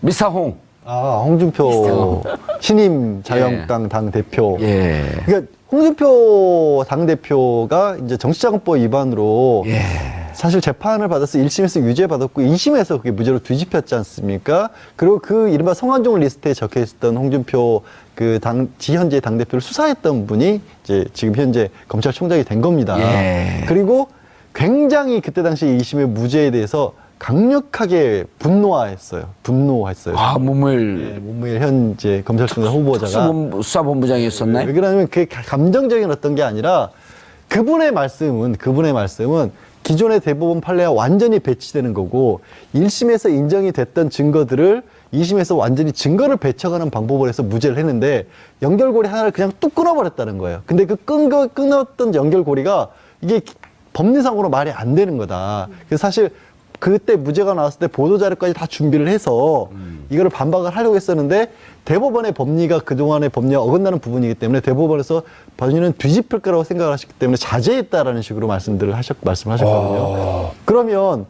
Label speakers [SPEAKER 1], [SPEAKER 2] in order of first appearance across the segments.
[SPEAKER 1] 미스터 홍.
[SPEAKER 2] 홍준표 신임 자유한국당 당대표.
[SPEAKER 1] 예.
[SPEAKER 2] 그러니까 홍준표 당대표가 이제 정치자금법 위반으로
[SPEAKER 1] 예.
[SPEAKER 2] 사실 재판을 받아서 1심에서 유죄받았고 2심에서 그게 무죄로 뒤집혔지 않습니까? 그리고 그 이른바 성완종 리스트에 적혀 있었던 홍준표 그 현재 당대표를 수사했던 분이 이제 지금 현재 검찰총장이 된 겁니다.
[SPEAKER 1] 예.
[SPEAKER 2] 그리고 굉장히 그때 당시 2심의 무죄에 대해서 강력하게 분노했어요.
[SPEAKER 1] 문무일.
[SPEAKER 2] 문무일 현재 검찰총장 후보자가.
[SPEAKER 1] 수사본부장이었었나요?
[SPEAKER 2] 왜 그러냐면 그게 감정적인 어떤 게 아니라 그분의 말씀은 기존의 대법원 판례와 완전히 배치되는 거고 1심에서 인정이 됐던 증거들을 2심에서 완전히 증거를 배척하는 방법을 해서 무죄를 했는데 연결고리 하나를 그냥 뚝 끊어버렸다는 거예요. 근데 그 끊었던 연결고리가 이게 법리상으로 말이 안 되는 거다. 그래서 사실 그때 무죄가 나왔을 때 보도자료까지 다 준비를 해서 이거를 반박을 하려고 했었는데 대법원의 법리가 그동안의 법리와 어긋나는 부분이기 때문에 대법원에서 본인은 뒤집힐 거라고 생각을 하셨기 때문에 자제했다라는 식으로 말씀하셨거든요. 그러면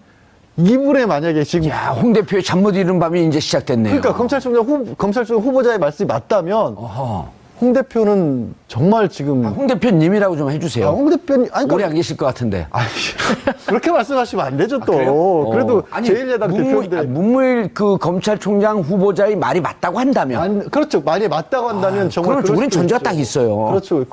[SPEAKER 2] 이분의 만약에 지금
[SPEAKER 1] 홍 대표의 잠 못 이루는 밤이 이제 시작됐네요.
[SPEAKER 2] 그러니까 검찰총장 후보자의 말씀이 맞다면 홍 대표는 정말 지금
[SPEAKER 1] 홍 대표님이라고 좀 해주세요.
[SPEAKER 2] 홍 대표님
[SPEAKER 1] 오래 안 계실 것 같은데.
[SPEAKER 2] 그렇게 말씀하시면 안 되죠 또. 그래도 제1야당 대표인데
[SPEAKER 1] 문무일 그 검찰총장 후보자의 말이 맞다고 한다면.
[SPEAKER 2] 그렇죠. 말이 맞다고 한다면 정말.
[SPEAKER 1] 그러면 우리는 전제가 딱 있어요.
[SPEAKER 2] 그렇죠.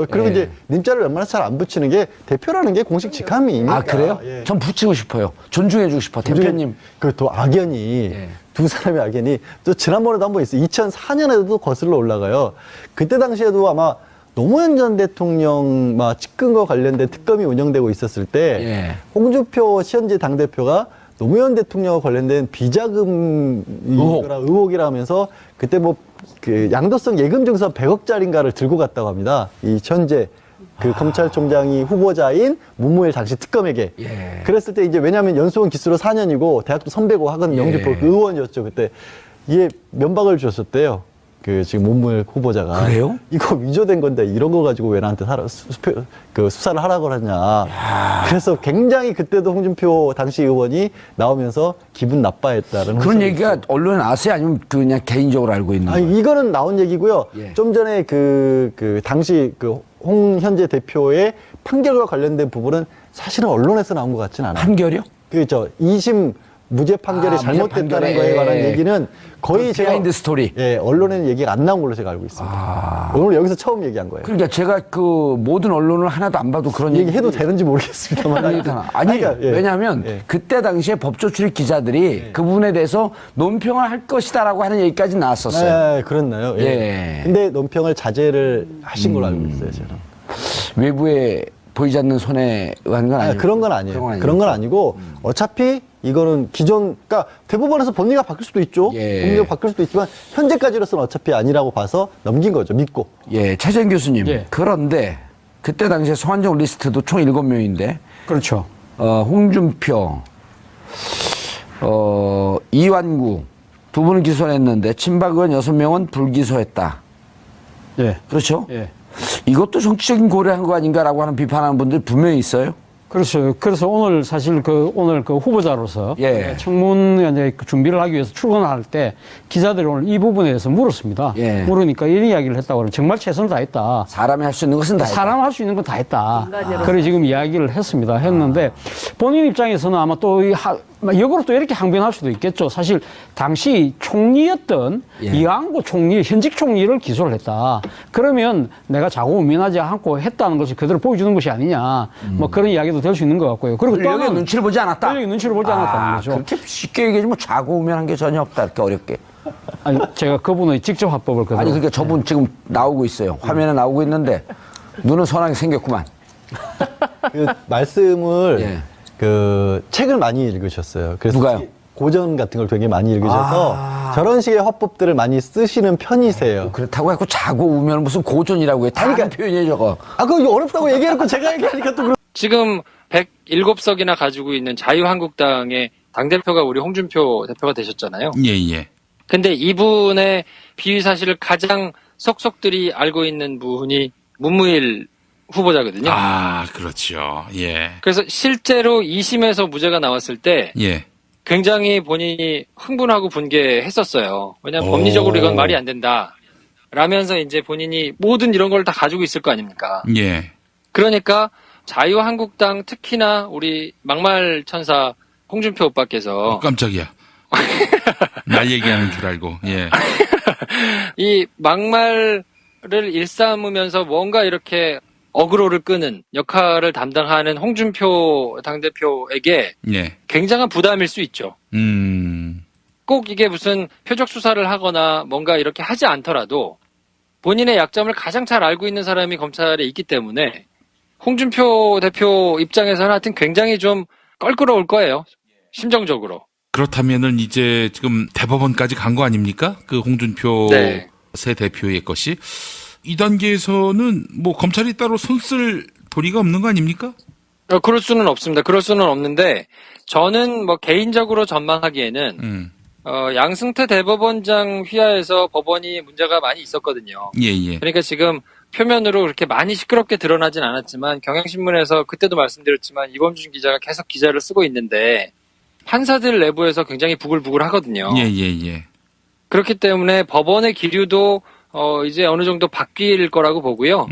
[SPEAKER 2] 그리고 이제 님자를 웬만해서 잘 안 붙이는 게 대표라는 게 공식 직함이니까.
[SPEAKER 1] 그래요? 전 붙이고 싶어요. 존중해주고 싶어. 대표님.
[SPEAKER 2] 또 악연이. 두 사람의 악연이 또 지난번에도 한번 있어요. 2004년에도 거슬러 올라가요. 그때 당시에도 아마 노무현 전 대통령 측근과 관련된 특검이 운영되고 있었을 때 홍준표 현재 당대표가 노무현 대통령과 관련된 비자금 의혹이라 하면서 그때 그 양도성 예금 증서 100억짜리인가를 들고 갔다고 합니다. 이 현재 그 검찰총장이 후보자인 문무일 당시 특검에게. 그랬을 때 이제 왜냐하면 연수원 기수로 4년이고 대학도 선배고 학은 영주포 의원이었죠. 그때 이게 면박을 주셨대요. 그 지금 문무일 후보자가.
[SPEAKER 1] 그래요?
[SPEAKER 2] 이거 위조된 건데 이런 거 가지고 왜 나한테 수사를 하라고 하냐. 그래서 굉장히 그때도 홍준표 당시 의원이 나오면서 기분 나빠했다는
[SPEAKER 1] 그런 얘기가 언론에 나왔어요? 아니면 그냥 개인적으로 알고 있는 거예요?
[SPEAKER 2] 이거는 나온 얘기고요. 좀 전에 그 당시 홍 현재 대표의 판결과 관련된 부분은 사실은 언론에서 나온 것 같지는 않아요.
[SPEAKER 1] 판결이요?
[SPEAKER 2] 그렇죠. 2심 무죄 판결이 잘못됐다는 거에 관한 얘기는 거의 제가
[SPEAKER 1] 비하인드 스토리.
[SPEAKER 2] 언론에는 얘기가 안 나온 걸로 제가 알고 있습니다. 오늘 여기서 처음 얘기한 거예요.
[SPEAKER 1] 그러니까 제가 그 모든 언론을 하나도 안 봐도 그런
[SPEAKER 2] 얘기 해도 되는지 모르겠습니다만.
[SPEAKER 1] 왜냐하면 그때 당시에 법조 출입 기자들이 그 부분에 대해서 논평을 할 것이다라고 하는 얘기까지 나왔었어요.
[SPEAKER 2] 그렇나요? 근데 논평을 자제를 하신 걸로 알고 있어요, 저는.
[SPEAKER 1] 외부에 보이지 않는 손에 의한 건 아니에요.
[SPEAKER 2] 그런 건 아니에요. 그런 건 아니고 어차피 이거는 그러니까 대법원에서 법리가 바뀔 수도 있죠. 법리가 바뀔 수도 있지만 현재까지로서는 어차피 아니라고 봐서 넘긴 거죠. 믿고.
[SPEAKER 1] 최재형 교수님. 그런데 그때 당시에 성완종 리스트도 총 7명인데.
[SPEAKER 3] 그렇죠.
[SPEAKER 1] 홍준표, 이완구 두 분을 기소했는데 친박 의원 6명은 불기소했다. 그렇죠? 이것도 정치적인 고려한 거 아닌가라고 하는 비판하는 분들 분명히 있어요.
[SPEAKER 3] 그렇죠. 그래서 오늘 사실 오늘 후보자로서 청문 이제 준비를 하기 위해서 출근할 때 기자들이 오늘 이 부분에 대해서 물었습니다. 물으니까 이런 이야기를 했다고 그러면 정말 최선을 다했다.
[SPEAKER 1] 사람이 할 수 있는 것은 다 했다.
[SPEAKER 3] 사람이 할 수 있는 건 다 했다. 그래 지금 이야기를 했는데 본인 입장에서는 아마 또 역으로 또 이렇게 항변할 수도 있겠죠. 사실 당시 총리였던 이완구 총리, 현직 총리를 기소를 했다. 그러면 내가 자고우면하지 않고 했다는 것을 그대로 보여주는 것이 아니냐. 그런 이야기도 될 수 있는 것 같고요. 그리고 또
[SPEAKER 1] 권력의 눈치를 보지 않았다.
[SPEAKER 3] 권력의 눈치를 보지 않았다는 거죠.
[SPEAKER 1] 그렇게 쉽게 얘기하지 자고우면한 게 전혀 없다. 이렇게 어렵게.
[SPEAKER 3] 아니 제가 그분의 직접 화법을 그대로.
[SPEAKER 1] 아니 그러니까 저분 지금 나오고 있어요. 화면에 나오고 있는데 눈은 선하게 생겼구만.
[SPEAKER 2] 그 말씀을 책을 많이 읽으셨어요. 그래서
[SPEAKER 1] 누가요?
[SPEAKER 2] 고전 같은 걸 되게 많이 읽으셔서 저런 식의 화법들을 많이 쓰시는 편이세요.
[SPEAKER 1] 그렇다고 해서 자고 우면 무슨 고전이라고 해. 다른 표현이에요, 저거.
[SPEAKER 2] 그거 어렵다고 얘기해놓고 제가 얘기하니까 또
[SPEAKER 4] 지금 107석이나 가지고 있는 자유한국당의 당대표가 우리 홍준표 대표가 되셨잖아요. 근데 이분의 비위 사실을 가장 속속들이 알고 있는 분이 문무일 후보자거든요.
[SPEAKER 5] 그렇죠.
[SPEAKER 4] 그래서 실제로 2심에서 무죄가 나왔을 때 굉장히 본인이 흥분하고 분개했었어요. 왜냐하면 법리적으로 이건 말이 안 된다. 라면서 이제 본인이 모든 이런 걸 다 가지고 있을 거 아닙니까?
[SPEAKER 5] 예.
[SPEAKER 4] 그러니까 자유한국당 특히나 우리 막말 천사 홍준표 오빠께서
[SPEAKER 5] 깜짝이야. 날 얘기하는 줄 알고. 예.
[SPEAKER 4] 이 막말을 일삼으면서 뭔가 이렇게 어그로를 끄는 역할을 담당하는 홍준표 당대표에게
[SPEAKER 5] 예.
[SPEAKER 4] 굉장한 부담일 수 있죠. 꼭 이게 무슨 표적 수사를 하거나 뭔가 이렇게 하지 않더라도 본인의 약점을 가장 잘 알고 있는 사람이 검찰에 있기 때문에 홍준표 대표 입장에서는 하여튼 굉장히 좀 껄끄러울 거예요. 심정적으로.
[SPEAKER 5] 그렇다면은 이제 지금 대법원까지 간 거 아닙니까? 그 홍준표
[SPEAKER 4] 네.
[SPEAKER 5] 새 대표의 것이. 이 단계에서는 뭐 검찰이 따로 손쓸 도리가 없는 거 아닙니까?
[SPEAKER 4] 그럴 수는 없습니다. 그럴 수는 없는데 저는 뭐 개인적으로 전망하기에는 양승태 대법원장 휘하에서 법원이 문제가 많이 있었거든요.
[SPEAKER 5] 예.
[SPEAKER 4] 그러니까 지금 표면으로 그렇게 많이 시끄럽게 드러나진 않았지만 경향신문에서 그때도 말씀드렸지만 이범준 기자가 계속 기자를 쓰고 있는데 판사들 내부에서 굉장히 부글부글 하거든요.
[SPEAKER 5] 예.
[SPEAKER 4] 그렇기 때문에 법원의 기류도 이제 어느 정도 바뀔 거라고 보고요.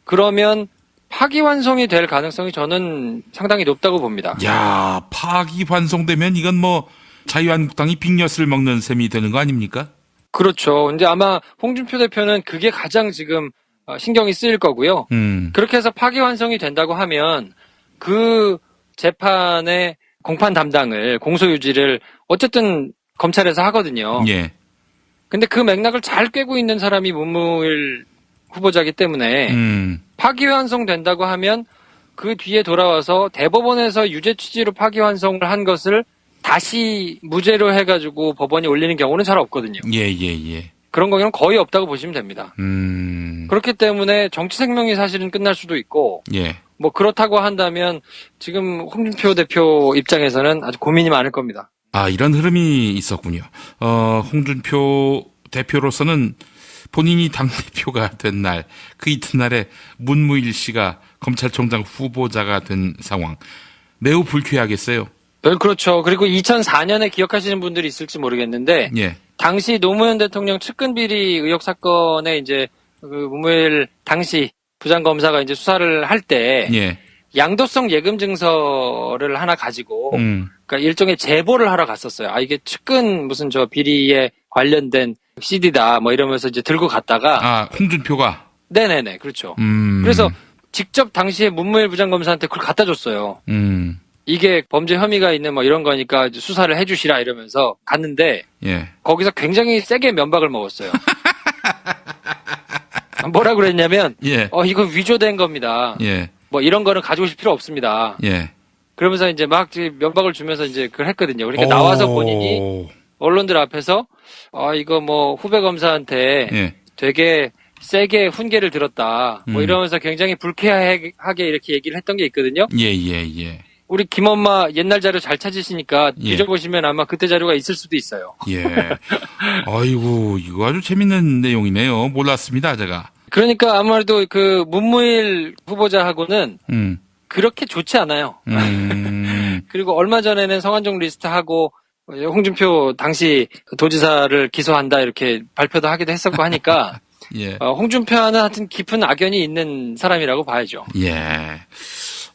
[SPEAKER 4] 그러면 파기환송이 될 가능성이 저는 상당히 높다고 봅니다.
[SPEAKER 5] 야, 파기환송되면 이건 뭐 자유한국당이 빅엿을 먹는 셈이 되는 거 아닙니까?
[SPEAKER 4] 그렇죠. 근데 아마 홍준표 대표는 그게 가장 지금 신경이 쓰일 거고요. 그렇게 해서 파기환송이 된다고 하면 그 재판의 공판 담당을 공소유지를 어쨌든 검찰에서 하거든요.
[SPEAKER 5] 예.
[SPEAKER 4] 근데 그 맥락을 잘 꿰고 있는 사람이 문무일 후보자이기 때문에 파기환송 된다고 하면 그 뒤에 돌아와서 대법원에서 유죄 취지로 파기환송을 한 것을 다시 무죄로 해가지고 법원이 올리는 경우는 잘 없거든요.
[SPEAKER 5] 예.
[SPEAKER 4] 그런 경우는 거의 없다고 보시면 됩니다. 그렇기 때문에 정치 생명이 사실은 끝날 수도 있고,
[SPEAKER 5] 예.
[SPEAKER 4] 뭐 그렇다고 한다면 지금 홍준표 대표 입장에서는 아주 고민이 많을 겁니다.
[SPEAKER 5] 아, 이런 흐름이 있었군요. 홍준표 대표로서는 본인이 당대표가 된 날, 그 이튿날에 문무일 씨가 검찰총장 후보자가 된 상황. 매우 불쾌하겠어요.
[SPEAKER 4] 그렇죠. 그리고 2004년에 기억하시는 분들이 있을지 모르겠는데,
[SPEAKER 5] 예.
[SPEAKER 4] 당시 노무현 대통령 측근 비리 의혹 사건에 이제 그 문무일 당시 부장검사가 이제 수사를 할 때,
[SPEAKER 5] 예.
[SPEAKER 4] 양도성 예금 증서를 하나 가지고, 그러니까 일종의 제보를 하러 갔었어요. 아, 이게 측근 무슨 저 비리에 관련된 CD다, 뭐 이러면서 이제 들고 갔다가.
[SPEAKER 5] 아, 홍준표가?
[SPEAKER 4] 네네네, 그렇죠. 그래서 직접 당시에 문무일 부장검사한테 그걸 갖다 줬어요. 이게 범죄 혐의가 있는 뭐 이런 거니까 수사를 해주시라 이러면서 갔는데,
[SPEAKER 5] 예.
[SPEAKER 4] 거기서 굉장히 세게 면박을 먹었어요. 뭐라 그랬냐면,
[SPEAKER 5] 예.
[SPEAKER 4] 이거 위조된 겁니다.
[SPEAKER 5] 예.
[SPEAKER 4] 뭐 이런 거는 가져오실 필요 없습니다.
[SPEAKER 5] 예.
[SPEAKER 4] 그러면서 이제 막 면박을 주면서 이제 그걸 했거든요. 그러니까 나와서 본인이 언론들 앞에서 이거 뭐 후배 검사한테
[SPEAKER 5] 예.
[SPEAKER 4] 되게 세게 훈계를 들었다. 뭐 이러면서 굉장히 불쾌하게 이렇게 얘기를 했던 게 있거든요.
[SPEAKER 5] 예.
[SPEAKER 4] 우리 김엄마 옛날 자료 잘 찾으시니까
[SPEAKER 5] 예.
[SPEAKER 4] 뒤져보시면 아마 그때 자료가 있을 수도 있어요.
[SPEAKER 5] 예. 아이고, 이거 아주 재밌는 내용이네요. 몰랐습니다, 제가.
[SPEAKER 4] 그러니까 아무래도 그 문무일 후보자하고는 그렇게 좋지 않아요. 그리고 얼마 전에는 성완종 리스트하고 홍준표 당시 도지사를 기소한다 이렇게 발표도 하기도 했었고 하니까
[SPEAKER 5] 예.
[SPEAKER 4] 홍준표와는 하여튼 깊은 악연이 있는 사람이라고 봐야죠.
[SPEAKER 5] 예.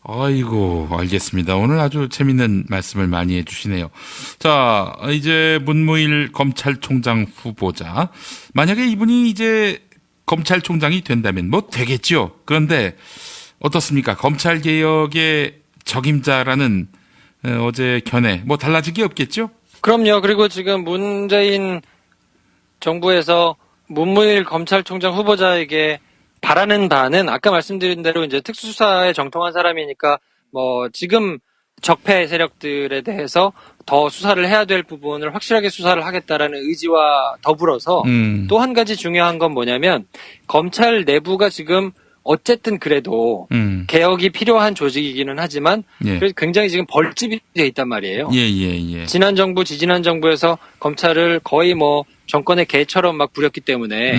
[SPEAKER 5] 아이고, 알겠습니다. 오늘 아주 재밌는 말씀을 많이 해주시네요. 자, 이제 문무일 검찰총장 후보자. 만약에 이분이 이제 검찰총장이 된다면 뭐 되겠죠. 그런데 어떻습니까? 검찰개혁의 적임자라는 어제 견해 뭐 달라질 게 없겠죠?
[SPEAKER 4] 그럼요. 그리고 지금 문재인 정부에서 문무일 검찰총장 후보자에게 바라는 바는 아까 말씀드린 대로 이제 특수수사에 정통한 사람이니까 뭐 지금 적폐 세력들에 대해서 더 수사를 해야 될 부분을 확실하게 수사를 하겠다라는 의지와 더불어서 또 한 가지 중요한 건 뭐냐면 검찰 내부가 지금 어쨌든 그래도 개혁이 필요한 조직이기는 하지만
[SPEAKER 5] 예.
[SPEAKER 4] 그래서 굉장히 지금 벌집이 돼 있단 말이에요.
[SPEAKER 5] 예.
[SPEAKER 4] 지난 정부, 지지난 정부에서 검찰을 거의 뭐 정권의 개처럼 막 부렸기 때문에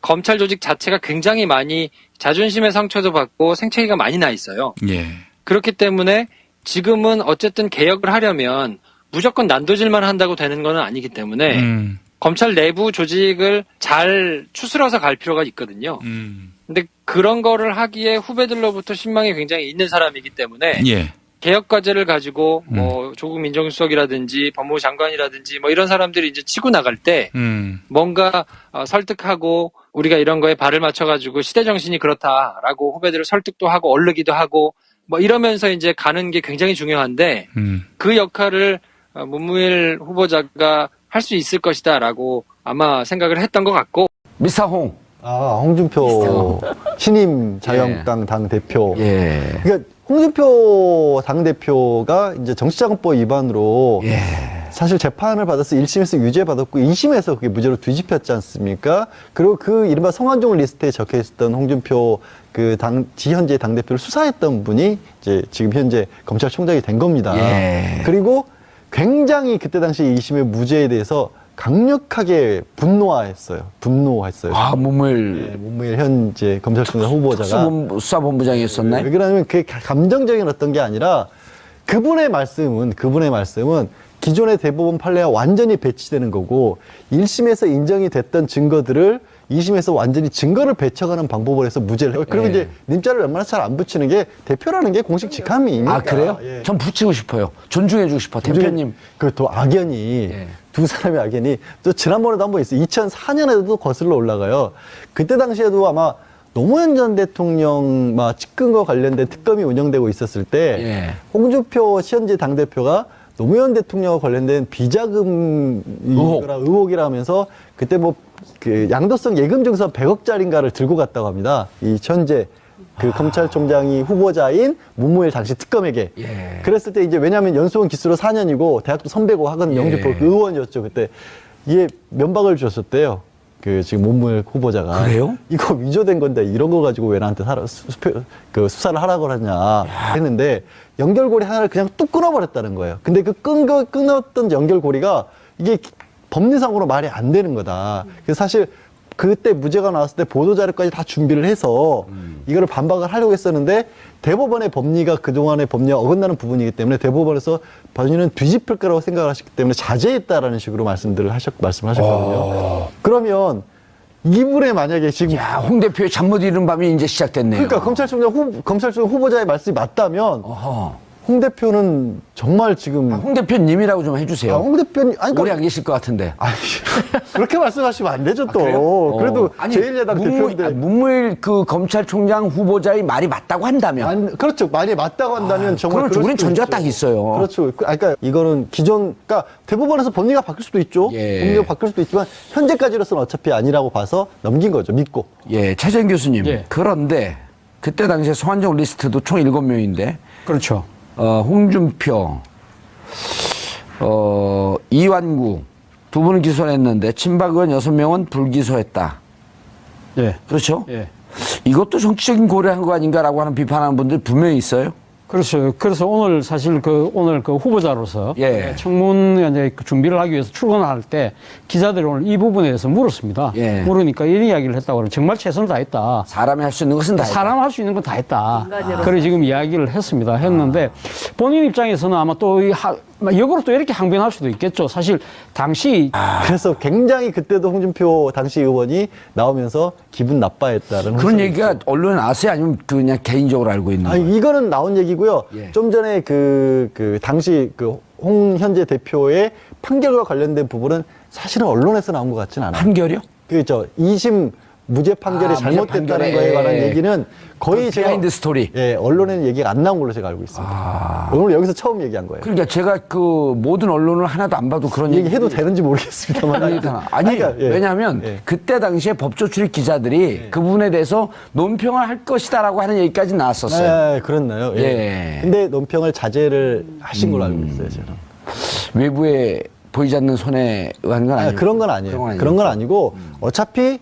[SPEAKER 4] 검찰 조직 자체가 굉장히 많이 자존심의 상처도 받고 생채기가 많이 나 있어요.
[SPEAKER 5] 예.
[SPEAKER 4] 그렇기 때문에 지금은 어쨌든 개혁을 하려면 무조건 난도질만 한다고 되는 건 아니기 때문에 검찰 내부 조직을 잘 추스러서 갈 필요가 있거든요. 근데 그런 거를 하기에 후배들로부터 신망이 굉장히 있는 사람이기 때문에
[SPEAKER 5] 예.
[SPEAKER 4] 개혁 과제를 가지고 뭐 조국 민정수석이라든지 법무부 장관이라든지 뭐 이런 사람들이 이제 치고 나갈 때 뭔가 설득하고 우리가 이런 거에 발을 맞춰가지고 시대 정신이 그렇다라고 후배들을 설득도 하고 얼르기도 하고 뭐 이러면서 이제 가는 게 굉장히 중요한데 그 역할을 문무일 후보자가 할 수 있을 것이다라고 아마 생각을 했던 것 같고.
[SPEAKER 1] 미스터 홍.
[SPEAKER 2] 홍준표 신임 자유한국당 당대표.
[SPEAKER 1] 예.
[SPEAKER 2] 그러니까 홍준표 당대표가 이제 정치자금법 위반으로 사실 재판을 받아서 1심에서 유죄받았고 2심에서 그게 무죄로 뒤집혔지 않습니까? 그리고 그 이른바 성완종 리스트에 적혀 있었던 홍준표 그 현재 당대표를 수사했던 분이 이제 지금 현재 검찰총장이 된 겁니다. 그리고 굉장히 그때 당시 2심의 무죄에 대해서 강력하게 분노했어요. 문무일 현재 검찰총장 후보자가
[SPEAKER 1] 수사본부장이었었나요?
[SPEAKER 2] 왜 그러냐면 그게 감정적인 어떤 게 아니라 그분의 말씀은 기존의 대법원 판례와 완전히 배치되는 거고 1심에서 인정이 됐던 증거들을 2심에서 완전히 증거를 배척하는 방법을 해서 무죄를 해요. 그리고 이제 님자를 웬만해서 잘 안 붙이는 게 대표라는 게 공식 직함이니까.
[SPEAKER 1] 아, 그래요? 전 붙이고 싶어요. 존중해주고 싶어. 대표님.
[SPEAKER 2] 또 악연이 두 사람의 악연이 또 지난번에도 한번 있어요. 2004년에도 거슬러 올라가요. 그때 당시에도 아마 노무현 전 대통령 측근과 관련된 특검이 운영되고 있었을 때 홍준표 현재 당대표가 노무현 대통령과 관련된 비자금 의혹이라 하면서 그때 그 양도성 예금 증서 100억짜리인가를 들고 갔다고 합니다. 이 현재 그 검찰총장이 후보자인 문무일 당시 특검에게. 그랬을 때 이제 왜냐하면 연수원 기수로 4년이고 대학도 선배고 학은 영주포 의원이었죠. 그때 이게 면박을 주셨대요. 그 지금 문무일 후보자가.
[SPEAKER 1] 그래요?
[SPEAKER 2] 이거 위조된 건데 이런 거 가지고 왜 나한테 수사를 하라고 하냐 했는데 연결고리 하나를 그냥 뚝 끊어버렸다는 거예요. 근데 그 끊었던 연결고리가 이게 법리상으로 말이 안 되는 거다. 그래서 사실 그때 무죄가 나왔을 때 보도자료까지 다 준비를 해서 이거를 반박을 하려고 했었는데 대법원의 법리가 그동안의 법리와 어긋나는 부분이기 때문에 대법원에서 본인은 뒤집힐 거라고 생각을 하셨기 때문에 자제했다라는 식으로 말씀을 하셨거든요. 그러면 이분의 만약에 지금
[SPEAKER 1] 홍 대표의 잠 못 이루는 밤이 이제 시작됐네요.
[SPEAKER 2] 그러니까 검찰총장 후보자의 말씀이 맞다면 홍 대표는 정말 지금
[SPEAKER 1] 홍 대표님이라고 좀 해주세요.
[SPEAKER 2] 홍 대표님
[SPEAKER 1] 오래 안 계실 것 같은데.
[SPEAKER 2] 그렇게 말씀하시면 안 되죠 또. 그래도 제1야당 대표인데
[SPEAKER 1] 문무일 그 검찰총장 후보자의 말이 맞다고 한다면.
[SPEAKER 2] 그렇죠. 말이 맞다고 한다면 정말.
[SPEAKER 1] 그럼 우리는 전제가 딱 있어요.
[SPEAKER 2] 그렇죠. 그러니까 이거는 그러니까 대법원에서 법리가 바뀔 수도 있죠. 법리가 바뀔 수도 있지만 현재까지로서는 어차피 아니라고 봐서 넘긴 거죠. 믿고.
[SPEAKER 1] 최재형 교수님. 그런데 그때 당시에 성완종 리스트도 총 7명인데.
[SPEAKER 3] 그렇죠.
[SPEAKER 1] 홍준표, 이완구 두 분은 기소했는데 친박 의원 6명은 불기소했다. 그렇죠? 이것도 정치적인 고려한 거 아닌가라고 하는 비판하는 분들 분명히 있어요.
[SPEAKER 3] 그렇죠. 그래서 오늘 사실 오늘 후보자로서 청문 이제 준비를 하기 위해서 출근할 때 기자들이 오늘 이 부분에 대해서 물었습니다. 물으니까 이런 이야기를 했다고 그러면 정말 최선을 다했다.
[SPEAKER 1] 사람이 할 수 있는 것은 다 했다.
[SPEAKER 3] 사람 할 수 있는 건 다 했다. 그래 지금 이야기를 했는데 본인 입장에서는 아마 또 역으로 또 이렇게 항변할 수도 있겠죠. 사실 당시
[SPEAKER 2] 그래서 굉장히 그때도 홍준표 당시 의원이 나오면서 기분 나빠했다는
[SPEAKER 1] 그런 얘기가 언론에 나왔어요? 아니면 그냥 개인적으로 알고 있는 거예요?
[SPEAKER 2] 이거는 나온 얘기고요. 좀 전에 당시 홍 현재 대표의 판결과 관련된 부분은 사실은 언론에서 나온 것 같지는 않아요.
[SPEAKER 1] 판결이요?
[SPEAKER 2] 그렇죠. 2심 무죄 판결이 잘못됐다는 거에 관한 얘기는 거의 제가
[SPEAKER 1] 비하인드 스토리.
[SPEAKER 2] 언론에는 얘기가 안 나온 걸로 제가 알고 있습니다. 오늘 여기서 처음 얘기한 거예요.
[SPEAKER 1] 그러니까 제가 모든 언론을 하나도 안 봐도 그런 얘기
[SPEAKER 2] 해도 되는지 모르겠습니다만.
[SPEAKER 1] 왜냐하면 그때 당시에 법조 출입 기자들이 그분에 대해서 논평을 할 것이다라고 하는 얘기까지 나왔었어요.
[SPEAKER 2] 그렇나요? 근데 논평을 자제를 하신 걸로 알고 있어요, 저는.
[SPEAKER 1] 외부에 보이지 않는 손에 의한 건 아니고.
[SPEAKER 2] 그런 건 아니에요. 그런 건 아니고 어차피